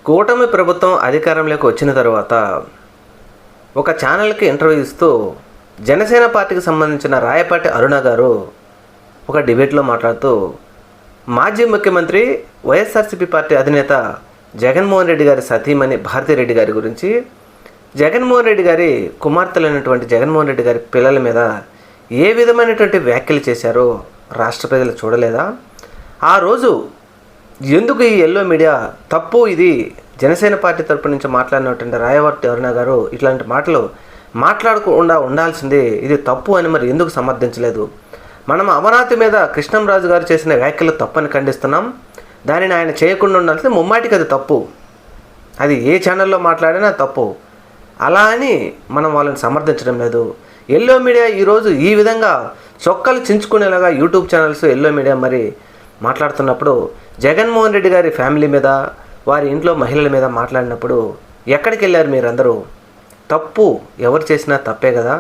కూటమి ప్రభుత్వం అధికారంలోకి వచ్చిన తర్వాత ఒక ఛానల్కి ఇంటర్వ్యూ ఇస్తూ జనసేన పార్టీకి సంబంధించిన రాయపాటి అరుణ గారు ఒక డిబేట్లో మాట్లాడుతూ మాజీ ముఖ్యమంత్రి వైఎస్ఆర్సీపీ పార్టీ అధినేత జగన్మోహన్ రెడ్డి గారి సతీమణి భారతిరెడ్డి గారి గురించి, జగన్మోహన్ రెడ్డి గారి కుమార్తెలైనటువంటి జగన్మోహన్ రెడ్డి గారి పిల్లల మీద ఏ విధమైనటువంటి వ్యాఖ్యలు చేశారో రాష్ట్ర ప్రజలు చూడలేదా? ఆ రోజు ఎందుకు ఈ ఎల్లో మీడియా తప్పు, ఇది జనసేన పార్టీ తరపు నుంచి మాట్లాడినటువంటి రాయపాటి అరుణ గారు ఇట్లాంటి మాటలు మాట్లాడకుండా ఉండాల్సింది, ఇది తప్పు అని మరి ఎందుకు సమర్థించలేదు? మనం అమరావతి మీద కృష్ణంరాజు గారు చేసిన వ్యాఖ్యలు తప్పని ఖండిస్తున్నాం. దానిని ఆయన చేయకుండా ఉండాల్సింది, ముమ్మాటికి అది తప్పు. అది ఏ ఛానల్లో మాట్లాడినా తప్పు. అలా అని మనం వాళ్ళని సమర్థించడం లేదు. ఎల్లో మీడియా ఈరోజు ఈ విధంగా చొక్కలు చించుకునేలాగా యూట్యూబ్ ఛానల్స్ ఎల్లో మీడియా మరి మాట్లాడుతున్నప్పుడు, జగన్మోహన్ రెడ్డి గారి ఫ్యామిలీ మీద, వారి ఇంట్లో మహిళల మీద మాట్లాడినప్పుడు ఎక్కడికి వెళ్ళారు మీరందరూ? తప్పు ఎవరు చేసినా తప్పే కదా.